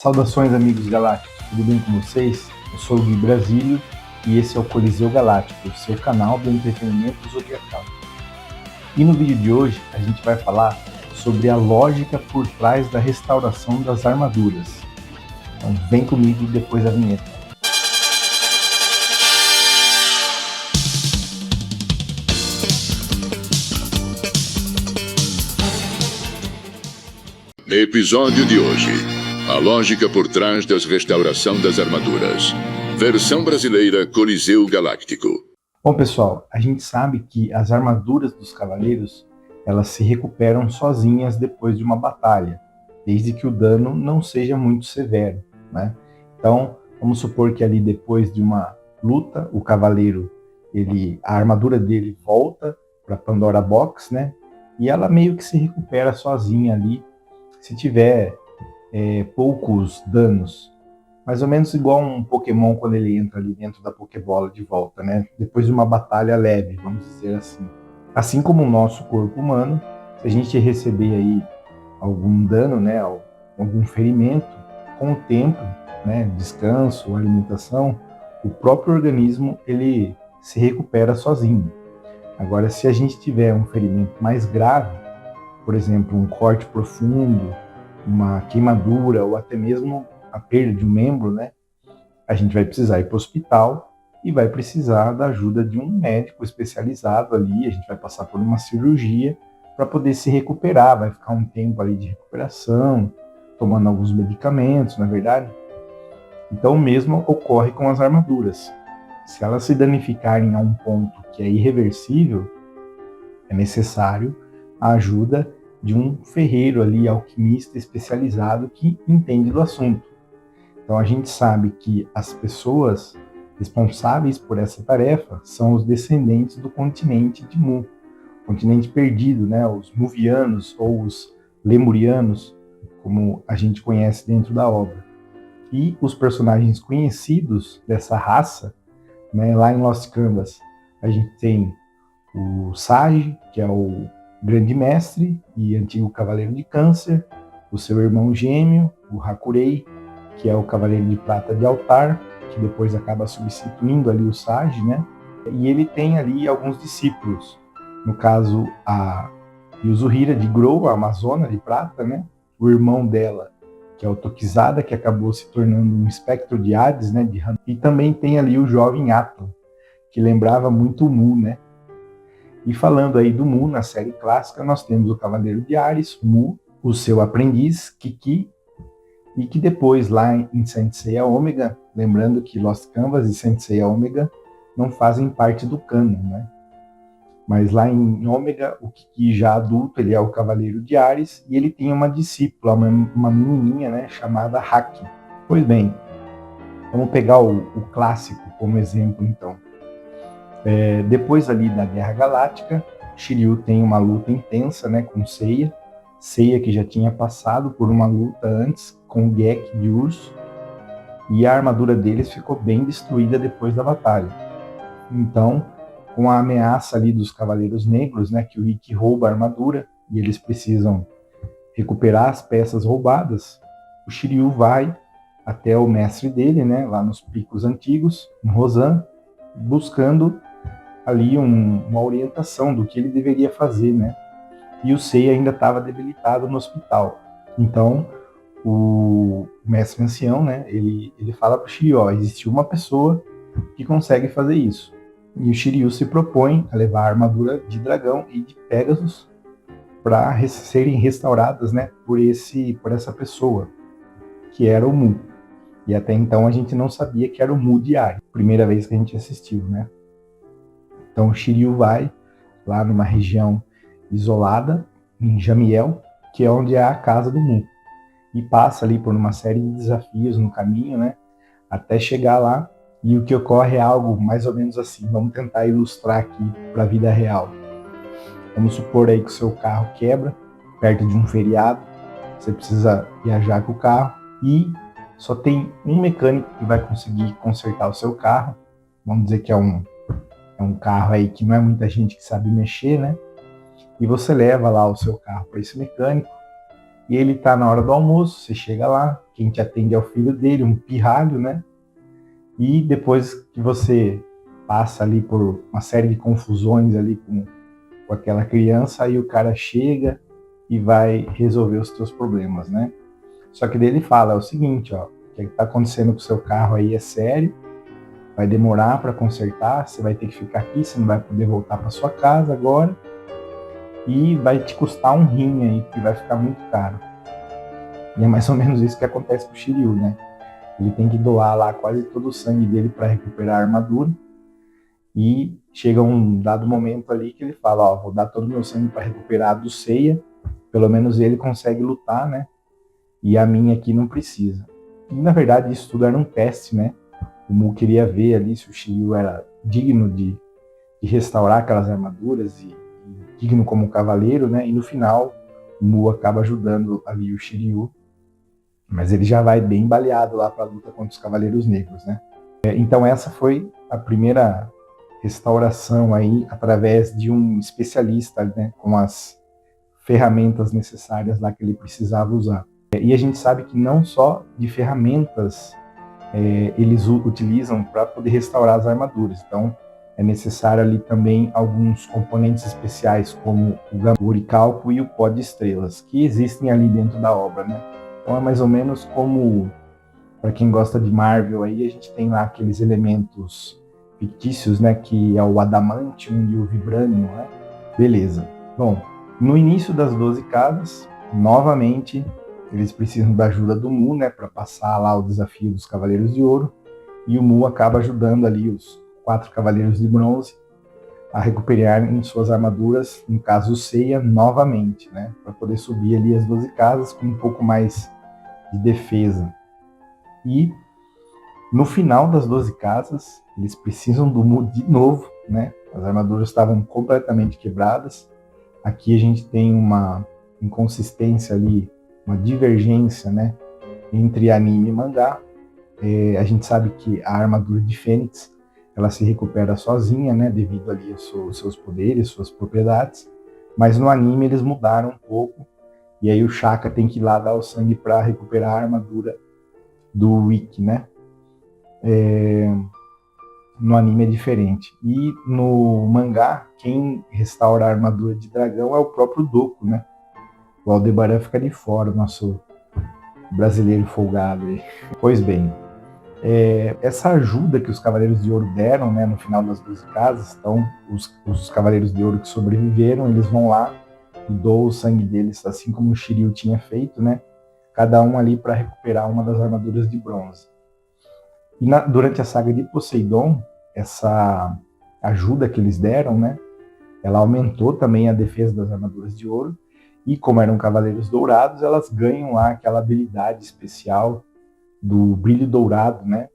Saudações, amigos galácticos, tudo bem com vocês? Eu sou o Gui Brasílio e esse é o Coliseu Galáctico, o seu canal do entretenimento zodiacal. E no vídeo de hoje a gente vai falar sobre a lógica por trás da restauração das armaduras. Então vem comigo depois da vinheta. Episódio de hoje: a lógica por trás da restauração das armaduras. Versão brasileira Coliseu Galáctico. Bom, pessoal, a gente sabe que as armaduras dos cavaleiros elas se recuperam sozinhas depois de uma batalha, desde que o dano não seja muito severo, né? Então, vamos supor que ali depois de uma luta, o cavaleiro, a armadura dele volta para Pandora Box, né? E ela meio que se recupera sozinha ali, se tiver poucos danos. Mais ou menos igual um Pokémon quando ele entra ali dentro da Pokébola de volta, né? Depois de uma batalha leve, vamos dizer assim. Assim como o nosso corpo humano, se a gente receber aí algum dano, né, algum ferimento, com o tempo, né, descanso, alimentação, o próprio organismo ele se recupera sozinho. Agora, se a gente tiver um ferimento mais grave, por exemplo, um corte profundo, uma queimadura ou até mesmo a perda de um membro, né, a gente vai precisar ir para o hospital e vai precisar da ajuda de um médico especializado ali, a gente vai passar por uma cirurgia para poder se recuperar, vai ficar um tempo ali de recuperação, tomando alguns medicamentos, na verdade. Então o mesmo ocorre com as armaduras. Se elas se danificarem a um ponto que é irreversível, é necessário a ajuda de um ferreiro ali, alquimista especializado que entende do assunto. Então a gente sabe que as pessoas responsáveis por essa tarefa são os descendentes do continente de Mu, continente perdido, né? Os Muvianos ou os Lemurianos, como a gente conhece dentro da obra. E os personagens conhecidos dessa raça, né? Lá em Lost Canvas, a gente tem o Sage, que é o grande mestre e antigo cavaleiro de Câncer, o seu irmão gêmeo, o Hakurei, que é o cavaleiro de prata de Altar, que depois acaba substituindo ali o Sage, né? E ele tem ali alguns discípulos, no caso a Yuzurihira de Grou, a Amazona de prata, né? O irmão dela, que é o Tokizada, que acabou se tornando um espectro de Hades, né? E também tem ali o jovem Atlan, que lembrava muito o Mu, né? E falando aí do Mu, na série clássica, nós temos o Cavaleiro de Ares, Mu, o seu aprendiz, Kiki, e que depois, lá em Saint Seiya Ômega, lembrando que Lost Canvas e Saint Seiya Ômega não fazem parte do canon, né? Mas lá em Ômega, o Kiki já adulto, ele é o Cavaleiro de Ares, e ele tem uma discípula, uma menininha, né, chamada Haki. Pois bem, vamos pegar o clássico como exemplo, então. Depois ali da Guerra Galáctica, Shiryu tem uma luta intensa, né, com Seiya. Seiya que já tinha passado por uma luta antes com o Gek de Urso, e a armadura deles ficou bem destruída depois da batalha. Então, com a ameaça ali dos Cavaleiros Negros, né, que o Ikki rouba a armadura e eles precisam recuperar as peças roubadas, o Shiryu vai até o mestre dele, né, lá nos Picos Antigos, em Rosan, buscando ali uma orientação do que ele deveria fazer, né? E o Seiya ainda estava debilitado no hospital. Então, o mestre ancião, né, ele fala para o Shiryu, existe uma pessoa que consegue fazer isso. E o Shiryu se propõe a levar a armadura de dragão e de Pegasus para serem restauradas, né, por essa pessoa, que era o Mu. E até então a gente não sabia que era o Mu de Ares, primeira vez que a gente assistiu, né? Então o Shiryu vai lá numa região isolada, em Jamiel, que é onde é a casa do Mu, e passa ali por uma série de desafios no caminho, né, até chegar lá, e o que ocorre é algo mais ou menos assim. Vamos tentar ilustrar aqui para a vida real. Vamos supor aí que o seu carro quebra perto de um feriado, você precisa viajar com o carro e só tem um mecânico que vai conseguir consertar o seu carro. Vamos dizer que é um carro aí que não é muita gente que sabe mexer, né? E você leva lá o seu carro para esse mecânico E ele tá na hora do almoço, você chega lá, quem te atende é o filho dele, um pirralho, né? E depois que você passa ali por uma série de confusões ali com aquela criança, aí o cara chega e vai resolver os teus problemas, né? Só que daí ele fala, é o seguinte, ó, o que está acontecendo com o seu carro aí é sério, vai demorar para consertar, você vai ter que ficar aqui, você não vai poder voltar para sua casa agora, e vai te custar um rim aí, que vai ficar muito caro. E é mais ou menos isso que acontece com o Shiryu, né? Ele tem que doar lá quase todo o sangue dele para recuperar a armadura, e chega um dado momento ali que ele fala, ó, vou dar todo o meu sangue para recuperar a do Seiya, pelo menos ele consegue lutar, né? E a minha aqui não precisa. E na verdade isso tudo era um teste, né? O Mu queria ver ali se o Shiryu era digno de restaurar aquelas armaduras e digno como cavaleiro, né? E no final o Mu acaba ajudando ali o Shiryu, mas ele já vai bem baleado lá para a luta contra os Cavaleiros Negros, né? Então essa foi a primeira restauração aí através de um especialista, né? Com as ferramentas necessárias lá que ele precisava usar. E a gente sabe que não só de ferramentas eles utilizam para poder restaurar as armaduras. Então, é necessário ali também alguns componentes especiais, como o oricalco e o pó de estrelas, que existem ali dentro da obra, né? Então, é mais ou menos como, para quem gosta de Marvel, aí a gente tem lá aqueles elementos fictícios, né? Que é o adamantium e o vibranium, né? Beleza. Bom, no início das 12 casas, novamente, eles precisam da ajuda do Mu, né, para passar lá o desafio dos Cavaleiros de Ouro, e o Mu acaba ajudando ali os 4 Cavaleiros de Bronze a recuperarem suas armaduras, no caso o Seiya, novamente, né, para poder subir ali as 12 casas com um pouco mais de defesa. E no final das 12 casas, eles precisam do Mu de novo, né, as armaduras estavam completamente quebradas. Aqui a gente tem uma inconsistência ali, uma divergência, né, entre anime e mangá. A gente sabe que a armadura de Fênix, ela se recupera sozinha, né, devido ali aos seus poderes, suas propriedades, mas no anime eles mudaram um pouco, e aí o Shaka tem que ir lá dar o sangue para recuperar a armadura do Ikki, né. No anime é diferente. E no mangá, quem restaura a armadura de dragão é o próprio Doku, né. O Aldebaran fica de fora, o nosso brasileiro folgado aí. Pois bem, essa ajuda que os Cavaleiros de Ouro deram, né, no final das 12 casas, então os Cavaleiros de Ouro que sobreviveram, eles vão lá e doam o sangue deles, assim como o Shiryu tinha feito, né, cada um ali para recuperar uma das armaduras de bronze. E durante a saga de Poseidon, essa ajuda que eles deram, né, ela aumentou também a defesa das armaduras de ouro, e como eram cavaleiros dourados, elas ganham lá aquela habilidade especial do brilho dourado, né?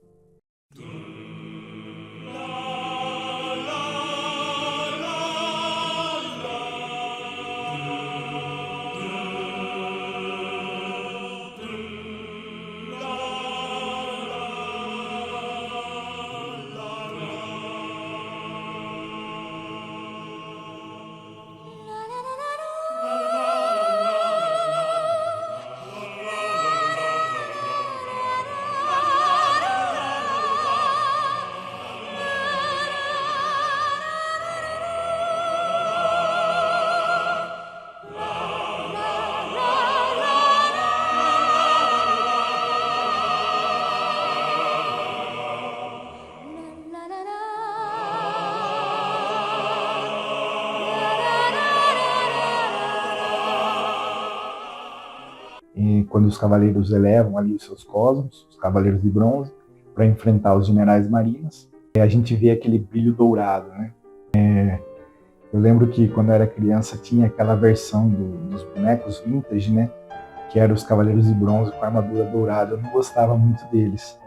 Quando os cavaleiros elevam ali os seus cosmos, os cavaleiros de bronze, para enfrentar os generais marinas, a gente vê aquele brilho dourado, né? Eu lembro que quando eu era criança tinha aquela versão dos bonecos vintage, né? Que eram os cavaleiros de bronze com armadura dourada. Eu não gostava muito deles,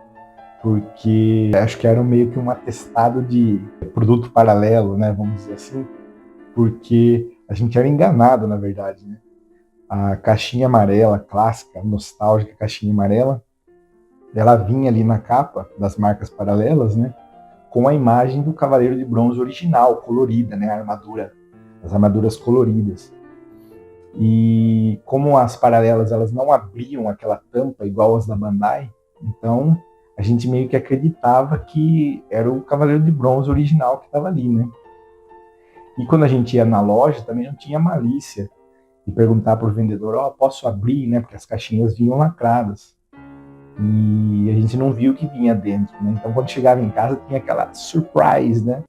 porque acho que eram meio que um atestado de produto paralelo, né? Vamos dizer assim, porque a gente era enganado, na verdade, né? A caixinha amarela, clássica, nostálgica caixinha amarela, ela vinha ali na capa das marcas paralelas, né, com a imagem do Cavaleiro de Bronze original, colorida, né, a armadura, as armaduras coloridas. E como as paralelas elas não abriam aquela tampa igual as da Bandai, então a gente meio que acreditava que era o Cavaleiro de Bronze original que estava ali, né? E quando a gente ia na loja também não tinha malícia de perguntar para o vendedor, ó, posso abrir, né? Porque as caixinhas vinham lacradas. E a gente não viu o que vinha dentro, né? Então quando chegava em casa tinha aquela surprise, né?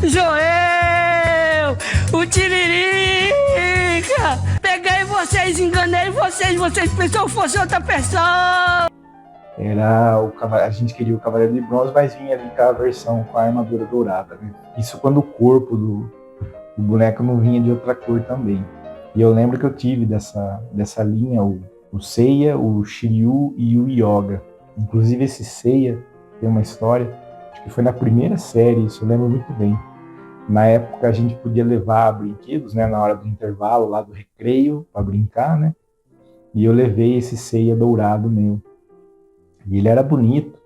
Joel! O Tiririca! Peguei vocês, enganei vocês pensou que fosse outra pessoa! A gente queria o Cavaleiro de Bronze, mas vinha ali com a versão com a armadura dourada, né? Isso quando o corpo do boneco não vinha de outra cor também. E eu lembro que eu tive dessa linha o Seiya, o Shiryu e o Yoga. Inclusive esse Seiya tem uma história, acho que foi na primeira série, isso eu lembro muito bem. Na época a gente podia levar brinquedos, né, na hora do intervalo, lá do recreio, para brincar, né? E eu levei esse Seiya dourado meu. E ele era bonito.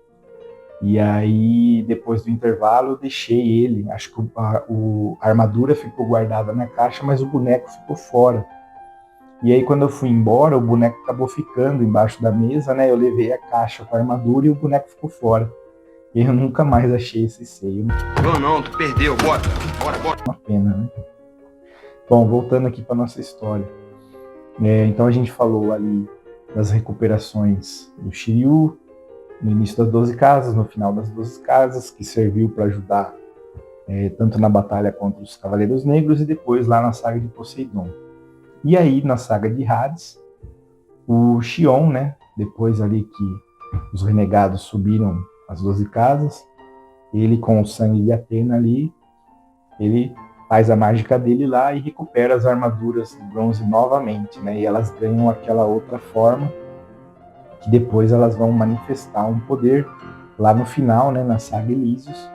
E aí, depois do intervalo, eu deixei ele. Acho que a armadura ficou guardada na caixa, mas o boneco ficou fora. E aí, quando eu fui embora, o boneco acabou ficando embaixo da mesa, né? Eu levei a caixa com a armadura e o boneco ficou fora. E eu nunca mais achei esse Seiya. Não, tu perdeu, bora. Uma pena, né? Bom, voltando aqui para nossa história. Então a gente falou ali das recuperações do Shiryu, no início das 12 casas, no final das 12 casas, que serviu para ajudar tanto na batalha contra os Cavaleiros Negros e depois lá na saga de Poseidon. E aí, na saga de Hades, o Xion, né, depois ali que os renegados subiram as 12 casas, ele com o sangue de Atena ali, ele faz a mágica dele lá e recupera as armaduras de bronze novamente, né, e elas ganham aquela outra forma, que depois elas vão manifestar um poder lá no final, né, na saga Elísios,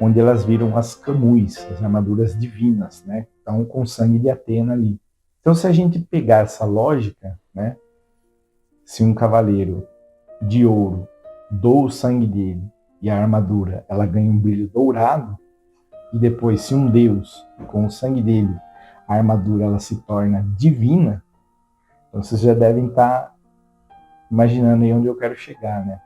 onde elas viram as Camuis, as armaduras divinas, né, então com o sangue de Atena ali. Então se a gente pegar essa lógica, né, se um cavaleiro de ouro doa o sangue dele e a armadura ela ganha um brilho dourado, e depois se um deus com o sangue dele a armadura ela se torna divina, então vocês já devem estar imaginando aí onde eu quero chegar, né?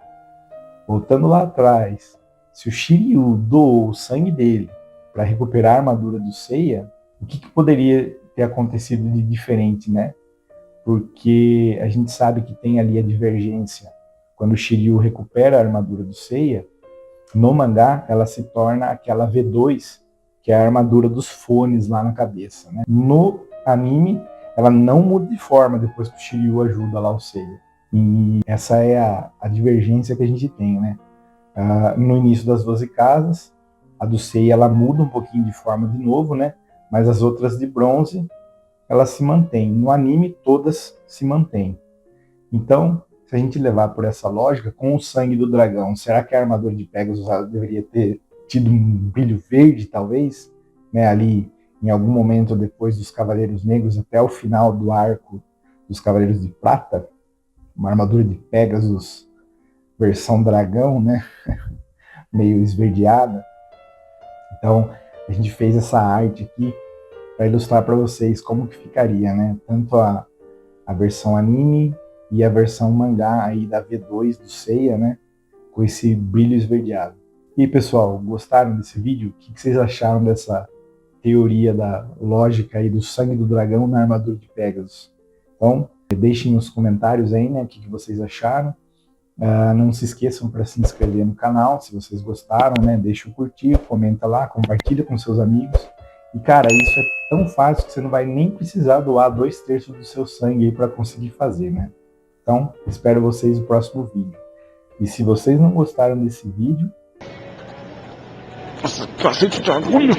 Voltando lá atrás, se o Shiryu doou o sangue dele para recuperar a armadura do Seiya, o que poderia ter acontecido de diferente, né? Porque a gente sabe que tem ali a divergência. Quando o Shiryu recupera a armadura do Seiya, no mangá ela se torna aquela V2, que é a armadura dos fones lá na cabeça, né? No anime, ela não muda de forma depois que o Shiryu ajuda lá o Seiya. E essa é a divergência que a gente tem, né? No início das 12 casas, a do Seiya ela muda um pouquinho de forma de novo, né? Mas as outras de bronze, elas se mantêm. No anime, todas se mantêm. Então, se a gente levar por essa lógica, com o sangue do dragão, será que a armadura de Pegasus deveria ter tido um brilho verde, talvez? Né? Ali, em algum momento depois dos Cavaleiros Negros, até o final do arco dos Cavaleiros de Prata, uma armadura de Pegasus versão dragão, né? Meio esverdeada. Então, a gente fez essa arte aqui para ilustrar para vocês como que ficaria, né? Tanto a versão anime e a versão mangá aí da V2 do Seiya, né? Com esse brilho esverdeado. E pessoal, gostaram desse vídeo? O que vocês acharam dessa teoria da lógica aí do sangue do dragão na armadura de Pegasus? Então, deixem nos comentários aí, né? O que vocês acharam. Não se esqueçam para se inscrever no canal, se vocês gostaram, né? Deixa o curtir, comenta lá, compartilha com seus amigos. E cara, isso é tão fácil que você não vai nem precisar doar 2/3 do seu sangue aí para conseguir fazer, né? Então, espero vocês no próximo vídeo. E se vocês não gostaram desse vídeo... Nossa, cacete de agulha!